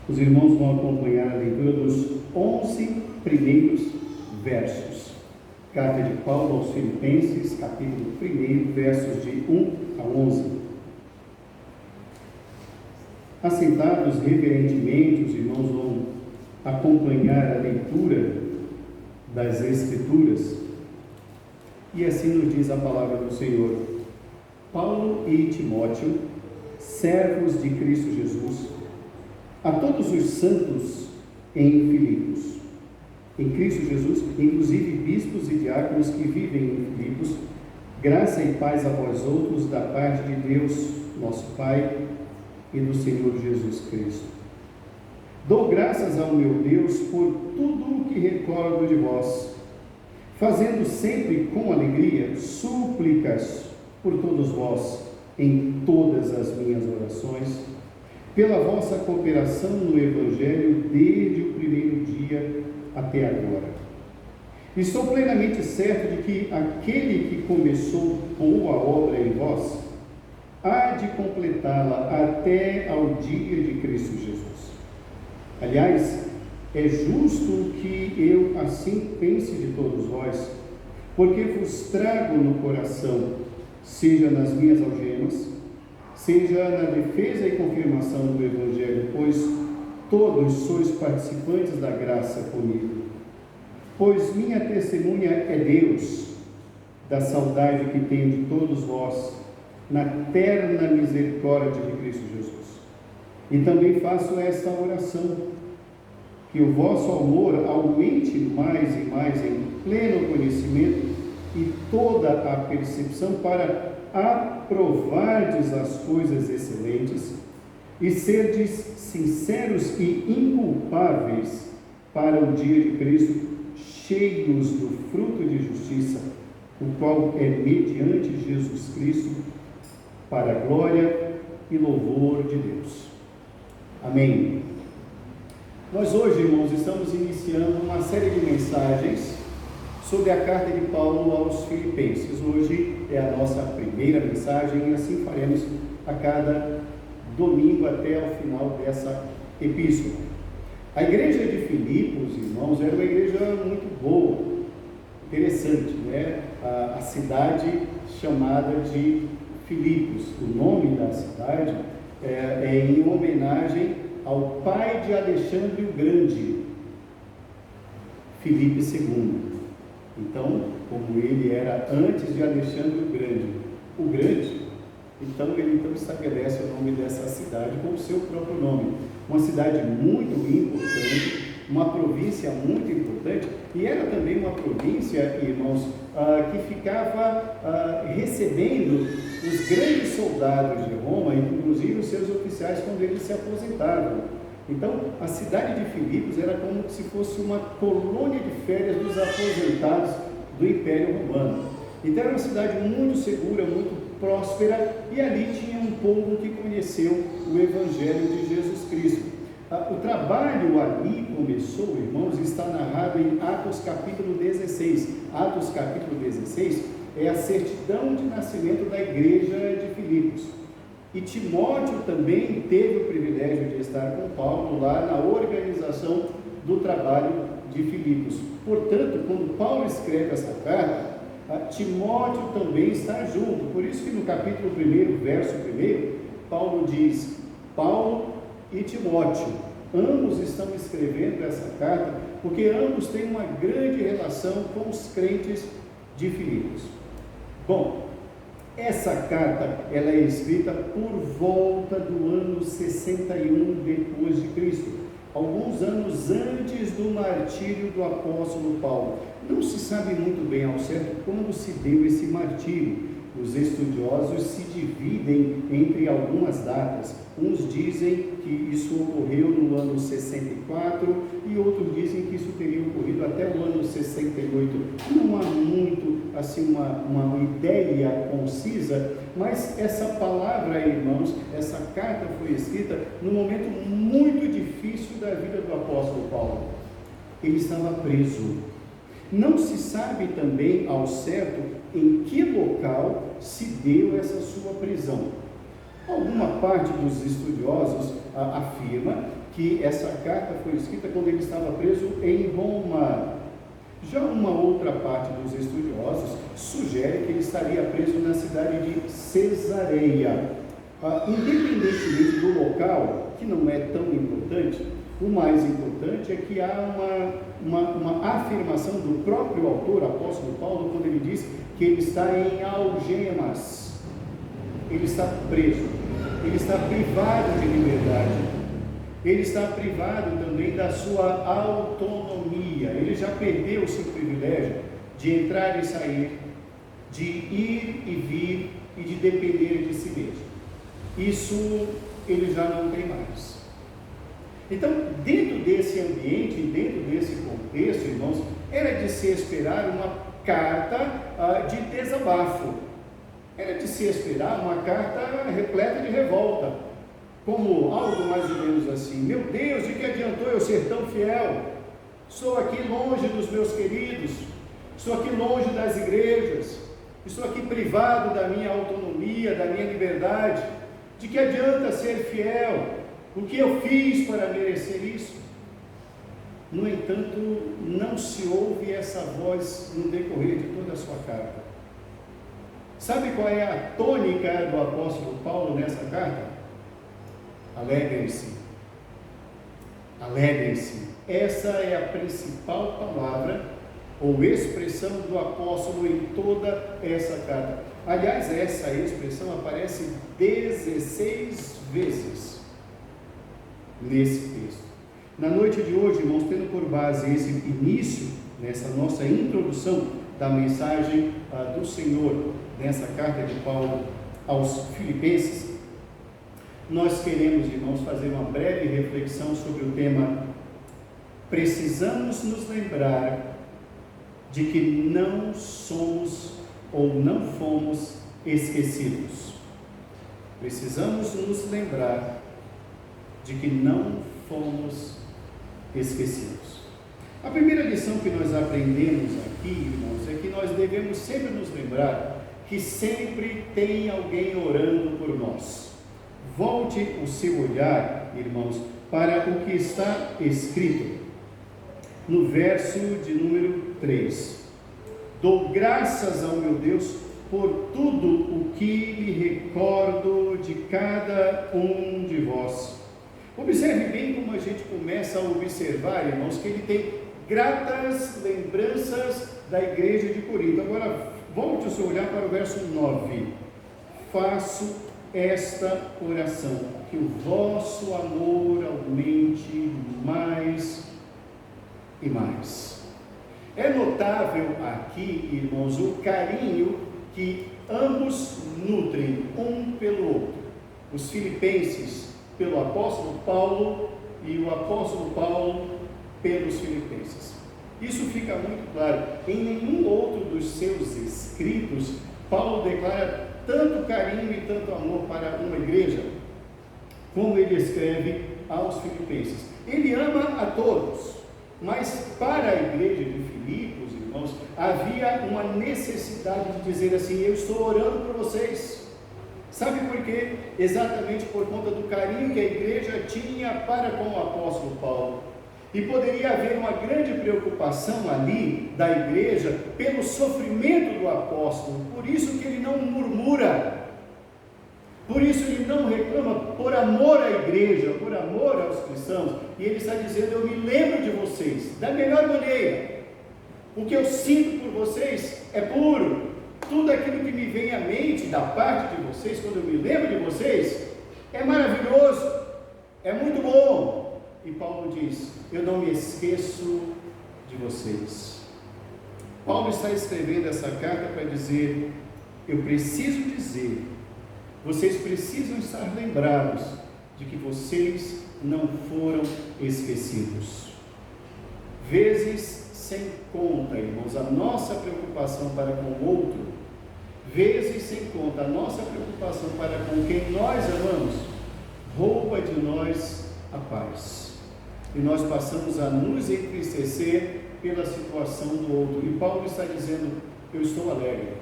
Os irmãos vão acompanhar a leitura dos 11 primeiros versos. Carta de Paulo aos Filipenses, capítulo 1, versos de 1 a 11. Assentados reverentemente, os irmãos vão acompanhar a leitura das Escrituras. E assim nos diz a palavra do Senhor. Paulo e Timóteo, servos de Cristo Jesus, a todos os santos em Filipos, em Cristo Jesus, inclusive bispos e diáconos que vivem em Filipos, graça e paz a vós outros da parte de Deus, nosso Pai, e do Senhor Jesus Cristo. Dou graças ao meu Deus por tudo o que recordo de vós, fazendo sempre com alegria súplicas por todos vós, em todas as minhas orações, pela vossa cooperação no Evangelho desde o primeiro dia até agora. Estou plenamente certo de que aquele que começou boa obra em vós, há de completá-la até ao dia de Cristo Jesus. Aliás, é justo que eu assim pense de todos vós, porque vos trago no coração, seja nas minhas algemas, seja na defesa e confirmação do Evangelho, pois todos sois participantes da graça comigo. Pois minha testemunha é Deus, da saudade que tenho de todos vós, na terna misericórdia de Cristo Jesus. E também faço esta oração, que o vosso amor aumente mais e mais em pleno conhecimento e toda a percepção, para aprovardes as coisas excelentes e serdes sinceros e inculpáveis para o dia de Cristo, cheios do fruto de justiça, o qual é mediante Jesus Cristo, para a glória e louvor de Deus. Amém. Nós hoje, irmãos, estamos iniciando uma série de mensagens sobre a carta de Paulo aos Filipenses. Hoje é a nossa primeira mensagem e assim faremos a cada domingo até ao final dessa epístola. A igreja de Filipos, irmãos, era uma igreja muito boa, interessante, né? A cidade chamada de Filipos. O nome da cidade é em homenagem ao pai de Alexandre o Grande, Filipe II. Então, como ele era antes de Alexandre o Grande, então ele estabelece o nome dessa cidade com o seu próprio nome. Uma cidade muito importante, uma província muito importante, e era também uma província, irmãos, que ficava recebendo os grandes soldados de Roma, inclusive os seus oficiais, quando eles se aposentavam. Então, a cidade de Filipos era como se fosse uma colônia de férias dos aposentados do Império Romano. Então, era uma cidade muito segura, muito próspera, e ali tinha um povo que conheceu o Evangelho de Jesus Cristo. O trabalho ali começou, irmãos, está narrado em Atos capítulo 16. Atos capítulo 16 é a certidão de nascimento da igreja de Filipos. E Timóteo também teve o privilégio de estar com Paulo lá na organização do trabalho de Filipos. Portanto, quando Paulo escreve essa carta, Timóteo também está junto. Por isso que no capítulo 1, verso 1, Paulo diz: Paulo e Timóteo, ambos estão escrevendo essa carta, porque ambos têm uma grande relação com os crentes de Filipos. Bom, essa carta ela é escrita por volta do ano 61 depois de Cristo, alguns anos antes do martírio do apóstolo Paulo. Não se sabe muito bem ao certo quando se deu esse martírio. Os estudiosos se dividem entre algumas datas. Uns dizem que isso ocorreu no ano 64 e outros dizem que isso teria ocorrido até o ano 68. Não há muito assim uma ideia concisa, mas essa palavra, irmãos, essa carta foi escrita num momento muito difícil da vida do apóstolo Paulo. Ele estava preso. Não se sabe também ao certo em que local se deu essa sua prisão. Alguma parte dos estudiosos afirma que essa carta foi escrita quando ele estava preso em Roma. Já uma outra parte dos estudiosos sugere que ele estaria preso na cidade de Cesareia. Independentemente do local, que não é tão importante, o mais importante é que há uma afirmação do próprio autor, apóstolo Paulo, quando ele diz que ele está em algemas, ele está preso, ele está privado de liberdade, ele está privado também da sua autonomia, ele já perdeu o seu privilégio de entrar e sair, de ir e vir e de depender de si mesmo. Isso ele já não tem mais. Então, dentro desse ambiente, dentro desse contexto, irmãos, era de se esperar uma carta de desabafo, era de se esperar uma carta repleta de revolta, como algo mais ou menos assim: meu Deus, de que adiantou eu ser tão fiel? Estou aqui longe dos meus queridos, estou aqui longe das igrejas, estou aqui privado da minha autonomia, da minha liberdade. De que adianta ser fiel? O que eu fiz para merecer isso? No entanto, não se ouve essa voz no decorrer de toda a sua carta. Sabe qual é a tônica do apóstolo Paulo nessa carta? Alegrem-se. Alegrem-se. Essa é a principal palavra ou expressão do apóstolo em toda essa carta. Aliás, essa expressão aparece 16 vezes nesse texto. Na noite de hoje, irmãos, tendo por base esse início, nessa nossa introdução da mensagem do Senhor, nessa carta de Paulo aos Filipenses, nós queremos, irmãos, fazer uma breve reflexão sobre o tema: precisamos nos lembrar de que não somos ou não fomos esquecidos. Precisamos nos lembrar de que não fomos esquecidos. A primeira lição que nós aprendemos aqui, irmãos, é que nós devemos sempre nos lembrar que sempre tem alguém orando por nós. Volte o seu olhar, irmãos, para o que está escrito no verso de número 3. Dou graças ao meu Deus por tudo o que me recordo de cada um de vós. Observe bem como a gente começa a observar, irmãos, que ele tem gratas lembranças da igreja de Corinto. Agora, volte o seu olhar para o verso 9. Faço esta oração, que o vosso amor aumente mais e mais. É notável aqui, irmãos, o carinho que ambos nutrem um pelo outro. Os filipenses pelo apóstolo Paulo e o apóstolo Paulo pelos filipenses. Isso fica muito claro. Em nenhum outro dos seus escritos, Paulo declara tanto carinho e tanto amor para uma igreja, como ele escreve aos filipenses. Ele ama a todos, mas para a igreja de Filipos, irmãos, havia uma necessidade de dizer assim: eu estou orando por vocês. Sabe por quê? Exatamente por conta do carinho que a igreja tinha para com o apóstolo Paulo. E poderia haver uma grande preocupação ali da igreja pelo sofrimento do apóstolo. Por isso que ele não murmura, por isso ele não reclama, por amor à igreja, por amor aos cristãos. E ele está dizendo: eu me lembro de vocês da melhor maneira. O que eu sinto por vocês é puro. Tudo aquilo que me vem à mente da parte de vocês, quando eu me lembro de vocês, é maravilhoso, é muito bom. E Paulo diz: eu não me esqueço de vocês. Paulo está escrevendo essa carta para dizer: eu preciso dizer, vocês precisam estar lembrados de que vocês não foram esquecidos. Vezes sem conta, irmãos, a nossa preocupação para com o outro, vezes sem conta a nossa preocupação para com quem nós amamos, rouba de nós a paz. E nós passamos a nos entristecer pela situação do outro. E Paulo está dizendo: eu estou alegre,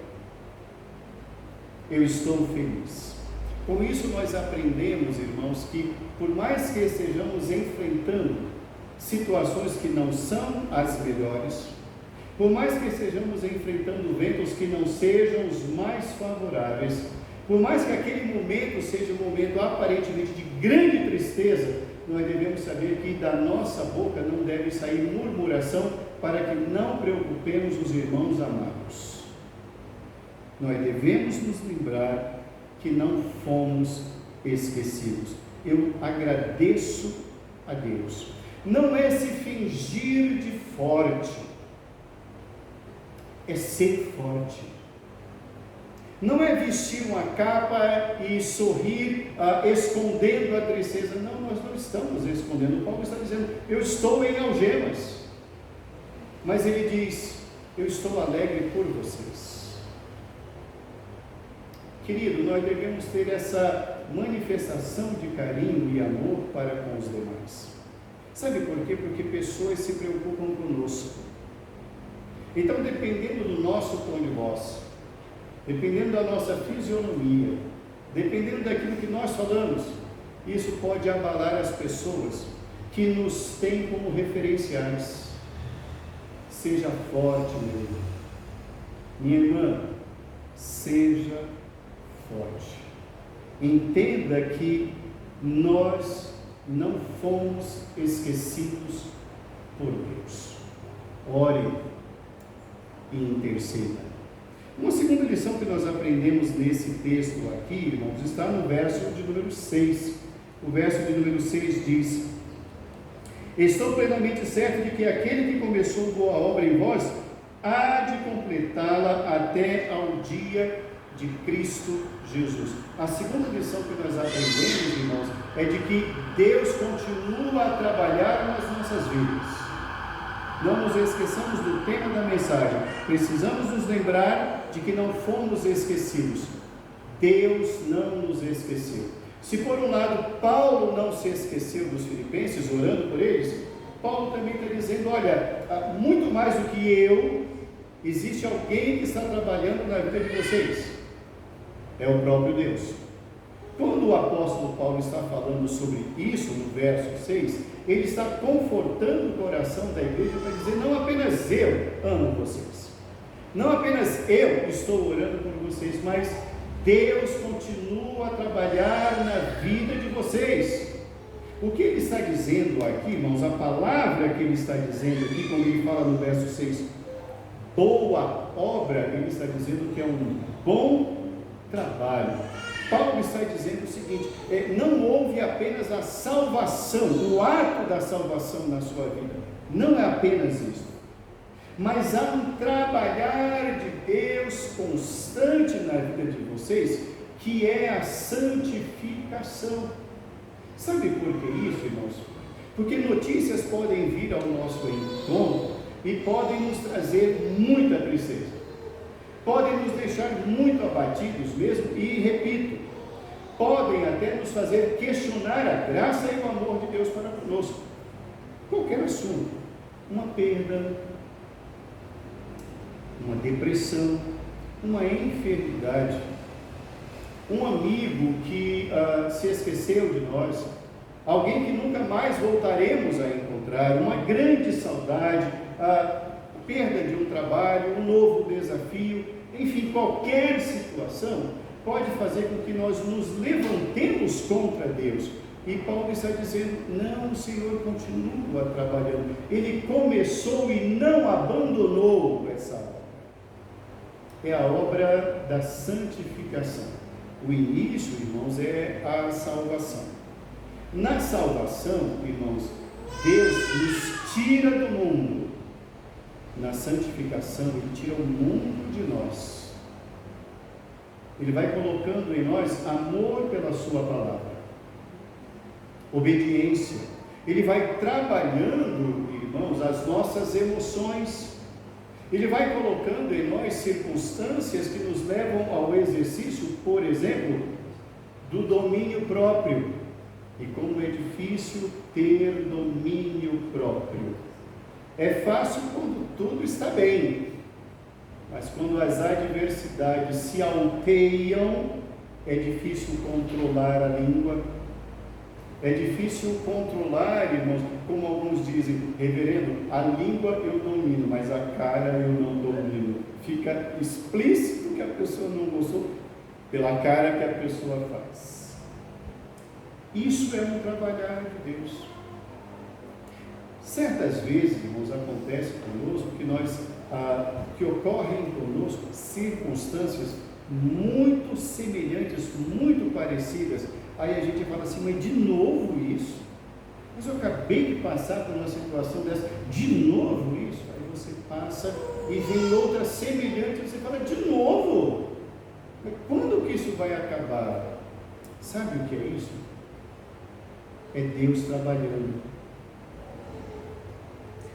eu estou feliz. Com isso nós aprendemos, irmãos, que por mais que estejamos enfrentando situações que não são as melhores, por mais que estejamos enfrentando ventos que não sejam os mais favoráveis, por mais que aquele momento seja um momento aparentemente de grande tristeza, nós devemos saber que da nossa boca não deve sair murmuração, para que não preocupemos os irmãos amados. Nós devemos nos lembrar que não fomos esquecidos. Eu agradeço a Deus. Não é se fingir de forte, é ser forte. Não é vestir uma capa e sorrir, escondendo a tristeza. Não, nós não estamos escondendo. Paulo está dizendo, eu estou em algemas. Mas ele diz, eu estou alegre por vocês. Querido, nós devemos ter essa manifestação de carinho e amor para com os demais. Sabe por quê? Porque pessoas se preocupam conosco. Então, dependendo do nosso tom de voz, dependendo da nossa fisionomia, dependendo daquilo que nós falamos, isso pode abalar as pessoas que nos têm como referenciais. Seja forte, meu irmão. Minha irmã, seja forte. Entenda que nós não fomos esquecidos por Deus. Ore e interceda. Uma segunda lição que nós aprendemos nesse texto aqui, irmãos, está no verso de número 6. O verso de número 6 diz: estou plenamente certo de que aquele que começou boa obra em vós há de completá-la até ao dia de Cristo Jesus. A segunda lição que nós aprendemos, irmãos, é de que Deus continua a trabalhar nas nossas vidas. Não nos esqueçamos do tema da mensagem. Precisamos nos lembrar de que não fomos esquecidos. Deus não nos esqueceu. Se por um lado Paulo não se esqueceu dos filipenses, orando por eles, Paulo também está dizendo, olha, muito mais do que eu, existe alguém que está trabalhando na vida de vocês. É o próprio Deus. Quando o apóstolo Paulo está falando sobre isso, no verso 6, ele está confortando o coração da igreja para dizer, não apenas eu amo vocês, não apenas eu estou orando por vocês, mas Deus continua a trabalhar na vida de vocês. O que ele está dizendo aqui, irmãos, a palavra que ele está dizendo aqui, quando ele fala no verso 6, boa obra, ele está dizendo que é um bom trabalho. Paulo está dizendo o seguinte, não houve apenas a salvação, o ato da salvação na sua vida, não é apenas isso, mas há um trabalhar de Deus constante na vida de vocês, que é a santificação. Sabe por que isso, irmãos? Porque notícias podem vir ao nosso encontro e podem nos trazer muita tristeza, podem nos deixar muito abatidos mesmo, e repito, podem até nos fazer questionar a graça e o amor de Deus para conosco. Qualquer assunto, uma perda, uma depressão, uma enfermidade, um amigo que se esqueceu de nós, alguém que nunca mais voltaremos a encontrar, uma grande saudade, a perda de um trabalho, um novo desafio, enfim, qualquer situação pode fazer com que nós nos levantemos contra Deus. E Paulo está dizendo, não, o Senhor continua trabalhando, Ele começou e não abandonou essa obra. É a obra da santificação. O início, irmãos, é a salvação. Na salvação, irmãos, Deus nos tira do mundo. Na santificação, Ele tira o mundo de nós. Ele vai colocando em nós amor pela sua palavra, obediência. Ele vai trabalhando, irmãos, as nossas emoções. Ele vai colocando em nós circunstâncias que nos levam ao exercício, por exemplo, do domínio próprio. E como é difícil ter domínio próprio. É fácil quando tudo está bem, mas quando as adversidades se alteiam, É difícil controlar a língua. É difícil controlar, irmãos, como alguns dizem, reverendo, a língua eu domino, mas a cara eu não domino. Fica explícito que a pessoa não gostou pela cara que a pessoa faz. Isso é um trabalhar de Deus. Certas vezes, irmãos, acontece conosco que ocorrem conosco circunstâncias muito semelhantes, muito parecidas. Aí a gente fala assim, mas de novo isso? Mas eu acabei de passar por uma situação dessa, de novo isso? Aí você passa e vem outra semelhante, e você fala, de novo? Mas quando que isso vai acabar? Sabe o que é isso? É Deus trabalhando.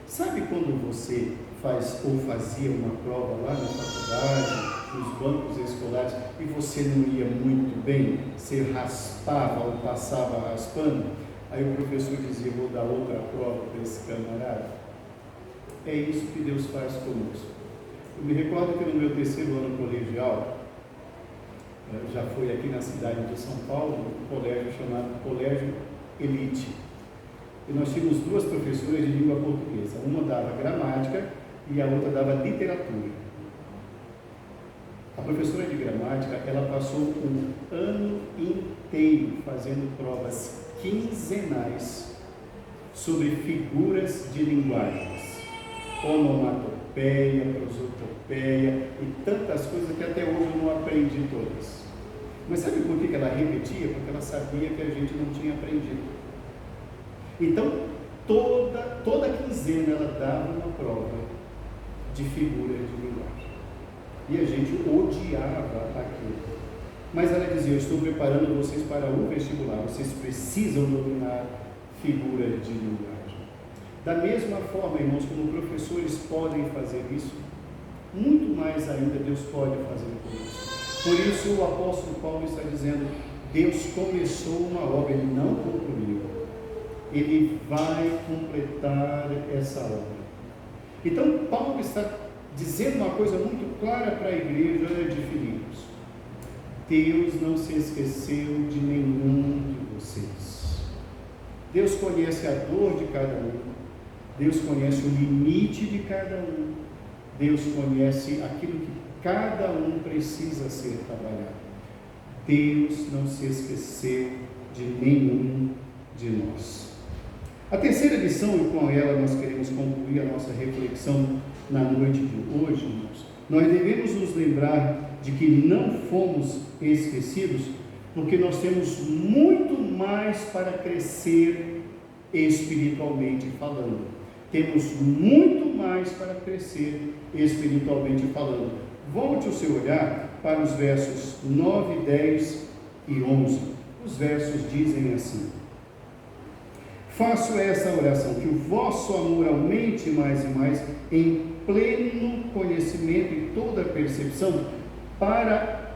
Sabe quando você faz ou fazia uma prova lá na faculdade, nos bancos escolares, e você não ia muito bem, você raspava ou passava raspando, aí o professor dizia, vou dar outra prova para esse camarada? É isso que Deus faz conosco. Eu me recordo que no meu terceiro ano colegial, já foi aqui na cidade de São Paulo, um colégio chamado Colégio Elite. E nós tínhamos duas professoras de língua portuguesa. Uma dava gramática e a outra dava literatura. A professora de gramática, ela passou um ano inteiro fazendo provas quinzenais sobre figuras de linguagens, onomatopeia, prosopopeia e tantas coisas que até hoje eu não aprendi todas. Mas sabe por que ela repetia? Porque ela sabia que a gente não tinha aprendido. Então, toda quinzena ela dava uma prova de figuras de linguagem. E a gente odiava aquilo. Mas ela dizia, eu estou preparando vocês para o vestibular, vocês precisam dominar figuras de linguagem. Da mesma forma, irmãos, como professores podem fazer isso, muito mais ainda Deus pode fazer conosco. Por isso o apóstolo Paulo está dizendo, Deus começou uma obra, Ele não concluiu. Ele vai completar essa obra. Então, Paulo está dizendo uma coisa muito clara para a igreja de Filipos. Deus não se esqueceu de nenhum de vocês. Deus conhece a dor de cada um. Deus conhece o limite de cada um. Deus conhece aquilo que cada um precisa ser trabalhado. Deus não se esqueceu de nenhum de nós. A terceira lição, e com ela nós queremos concluir a nossa reflexão na noite de hoje, irmãos, nós devemos nos lembrar de que não fomos esquecidos, porque nós temos muito mais para crescer espiritualmente falando. Temos muito mais para crescer espiritualmente falando. Volte o seu olhar para os versos 9, 10 e 11. Os versos dizem assim: faço essa oração, que o vosso amor aumente mais e mais em pleno conhecimento e toda percepção, para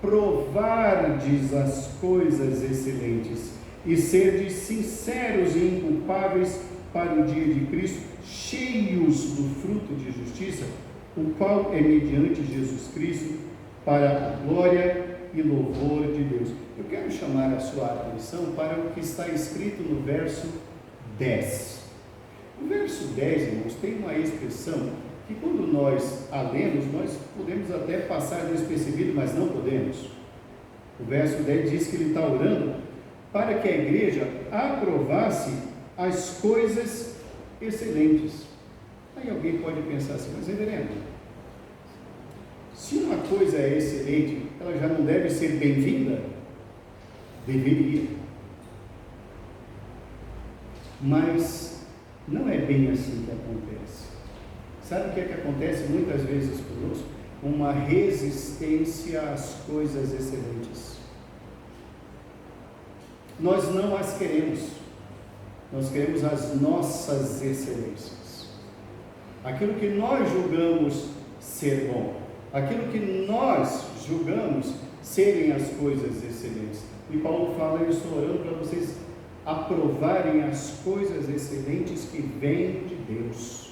aprovardes as coisas excelentes e serdes sinceros e inculpáveis para o dia de Cristo, cheios do fruto de justiça, o qual é mediante Jesus Cristo, para a glória e louvor de Deus. Eu quero chamar a sua atenção para o que está escrito no verso 10. O verso 10, irmãos, tem uma expressão que quando nós a lemos, nós podemos até passar despercebido, mas não podemos. O verso 10 diz que ele está orando para que a igreja aprovasse as coisas excelentes. Aí alguém pode pensar assim, mas reverendo, se uma coisa é excelente, ela já não deve ser bem-vinda? Deveria. Mas não é bem assim que acontece. Sabe o que é que acontece muitas vezes conosco? Uma resistência às coisas excelentes. Nós não as queremos. Nós queremos as nossas excelências. Aquilo que nós julgamos ser bom. Aquilo que nós julgamos serem as coisas excelentes. E Paulo fala, eu estou orando para vocês aprovarem as coisas excelentes que vêm de Deus.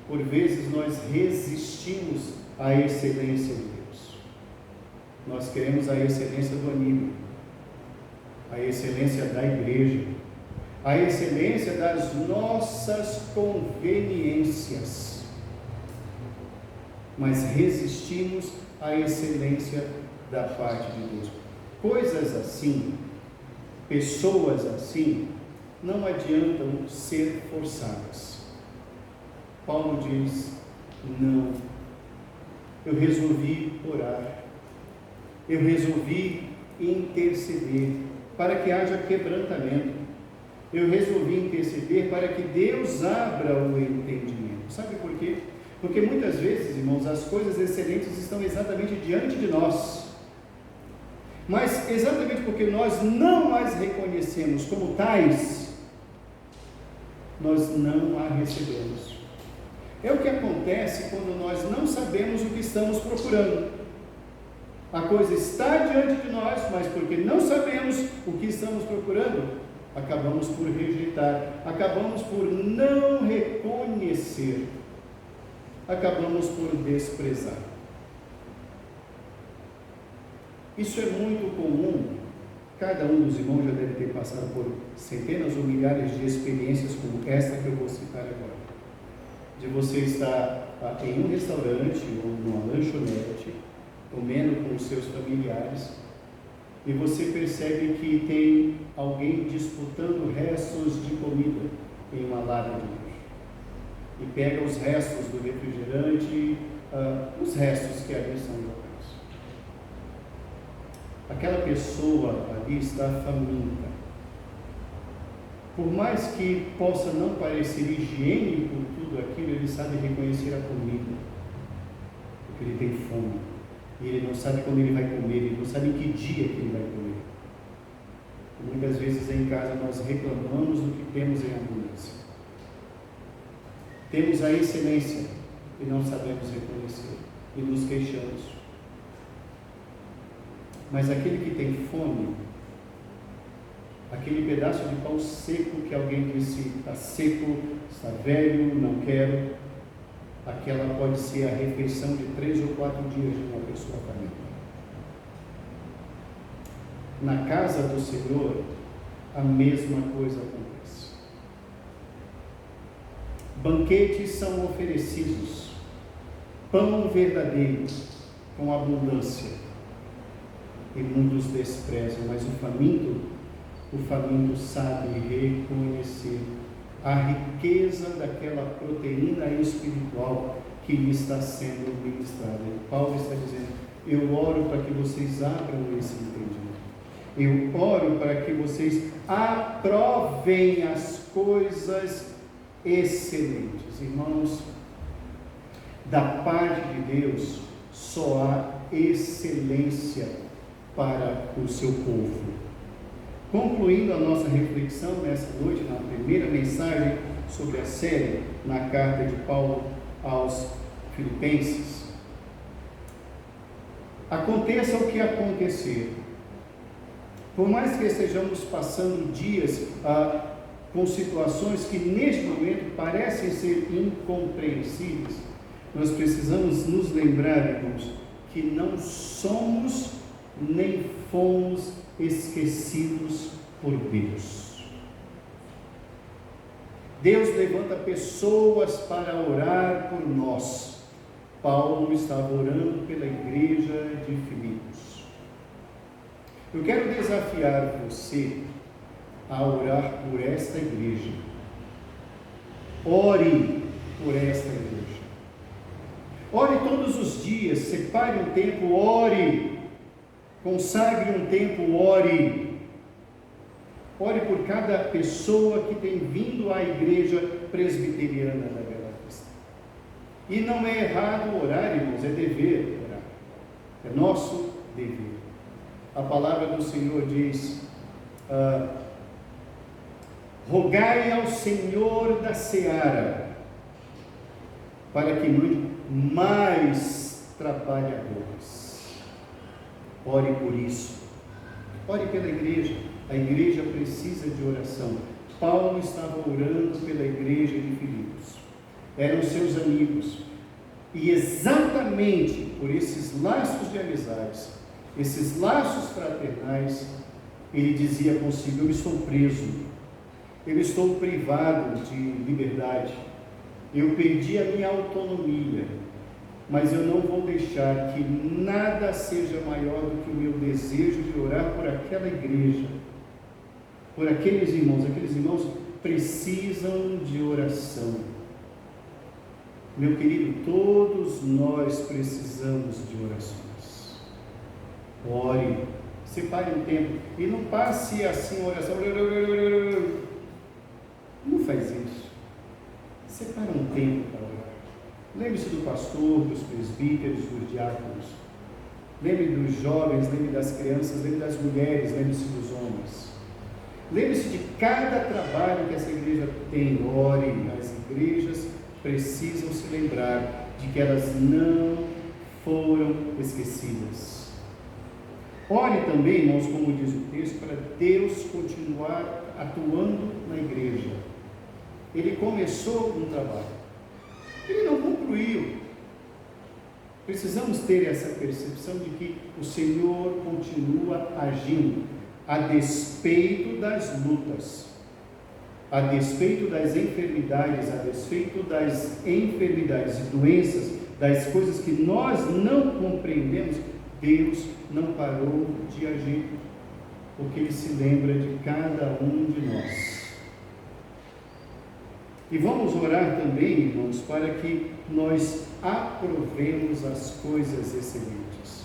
Por vezes nós resistimos à excelência de Deus. Nós queremos a excelência do amigo, a excelência da igreja, a excelência das nossas conveniências, mas resistimos à excelência da parte de Deus. Coisas assim, pessoas assim, não adiantam ser forçadas. Paulo diz: não, eu resolvi orar, eu resolvi interceder para que haja quebrantamento, eu resolvi interceder para que Deus abra o entendimento. Sabe por quê? Porque muitas vezes, irmãos, as coisas excelentes estão exatamente diante de nós, mas exatamente porque nós não as reconhecemos como tais, nós não a recebemos. É o que acontece quando nós não sabemos o que estamos procurando. A coisa está diante de nós, mas porque não sabemos o que estamos procurando, acabamos por rejeitar, acabamos por não reconhecer, acabamos por desprezar. Isso é muito comum. Cada um dos irmãos já deve ter passado por centenas ou milhares de experiências como esta que eu vou citar agora. De você estar em um restaurante ou numa lanchonete, comendo com os seus familiares, e você percebe que tem alguém disputando restos de comida em uma lata de lixo, e pega os restos do refrigerante, os restos que ali são jogados. Aquela pessoa ali está faminta. Por mais que possa não parecer higiênico tudo aquilo, ele sabe reconhecer a comida, porque ele tem fome, e ele não sabe quando ele vai comer, ele não sabe em que dia que ele vai comer. E muitas vezes em casa nós reclamamos do que temos em abundância. Temos a excelência e não sabemos reconhecer, e nos queixamos. Mas aquele que tem fome, aquele pedaço de pão seco que alguém disse, está seco, está velho, não quero, aquela pode ser a refeição de 3 ou 4 dias de uma pessoa faminta. Na casa do Senhor, a mesma coisa acontece. Banquetes são oferecidos, pão verdadeiro, com abundância, e muitos desprezam, mas o faminto sabe reconhecer a riqueza daquela proteína espiritual que lhe está sendo ministrada. E Paulo está dizendo: eu oro para que vocês abram esse entendimento, eu oro para que vocês aprovem as coisas excelentes. Irmãos, da parte de Deus só há excelência para o seu povo. Concluindo a nossa reflexão nessa noite, na primeira mensagem sobre a série, na carta de Paulo aos Filipenses, aconteça o que acontecer, por mais que estejamos passando dias com situações que neste momento parecem ser incompreensíveis, nós precisamos nos lembrar, irmãos, que não somos nem fomos esquecidos por Deus. Deus levanta pessoas para orar por nós. Paulo estava orando pela igreja de Filipos. Eu quero desafiar você a orar por esta igreja. Ore por esta igreja. Ore todos os dias, separe um tempo, ore. Consagre um tempo, ore. Ore por cada pessoa que tem vindo à igreja presbiteriana da Bela Vista. E não é errado orar, irmãos, é dever orar. É nosso dever. A palavra do Senhor diz: rogai ao Senhor da seara para que mande mais trabalhadores. Ore por isso. Ore pela igreja. A igreja precisa de oração. Paulo estava orando pela igreja de Filipos. Eram seus amigos. E exatamente por esses laços de amizades, esses laços fraternais, ele dizia consigo: eu estou preso, eu estou privado de liberdade, eu perdi a minha autonomia, mas eu não vou deixar que nada seja maior do que o meu desejo de orar por aquela igreja, por aqueles irmãos. Aqueles irmãos precisam de oração. Meu querido, todos nós precisamos de orações. Ore, separe um tempo e não passe assim a oração. Não faz isso. Separe um tempo para orar. Lembre-se do pastor, dos presbíteros, dos diáconos. Lembre dos jovens, lembre das crianças, lembre das mulheres, lembre-se dos homens. Lembre-se de cada trabalho que essa igreja tem. Ore. As igrejas precisam se lembrar de que elas não foram esquecidas. Ore também, irmãos, como diz o texto, para Deus continuar atuando na igreja. Ele começou um trabalho, ele não concluiu. Precisamos ter essa percepção de que o Senhor continua agindo, a despeito das lutas, a despeito das enfermidades, a despeito das enfermidades e doenças, das coisas que nós não compreendemos. Deus não parou de agir, porque Ele se lembra de cada um de nós. E vamos orar também, irmãos, para que nós aprovemos as coisas excelentes,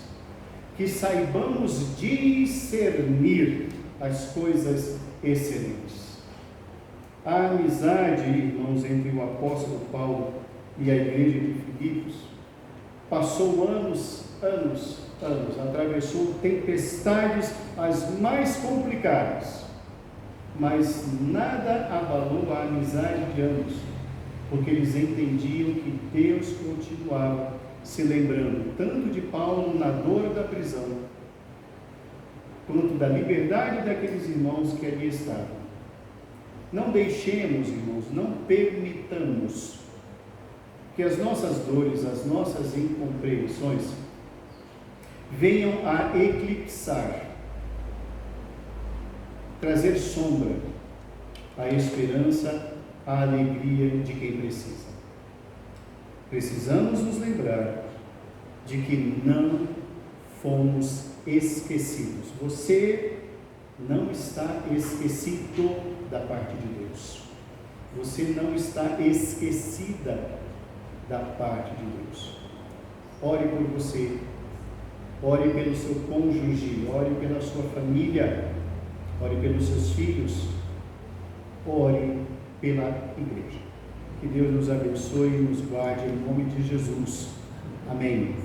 que saibamos discernir as coisas excelentes. A amizade, irmãos, entre o apóstolo Paulo e a igreja de Filipos passou anos, atravessou tempestades as mais complicadas, mas nada abalou a amizade de ambos, porque eles entendiam que Deus continuava se lembrando tanto de Paulo na dor da prisão, quanto da liberdade daqueles irmãos que ali estavam. Não deixemos, irmãos, não permitamos que as nossas dores, as nossas incompreensões venham a eclipsar, trazer sombra à esperança, à alegria de quem precisa. Precisamos nos lembrar de que não fomos esquecidos. Você não está esquecido da parte de Deus. Você não está esquecida da parte de Deus. Ore por você. Ore pelo seu cônjuge, ore pela sua família, ore pelos seus filhos, ore pela igreja. Que Deus nos abençoe e nos guarde em nome de Jesus. Amém.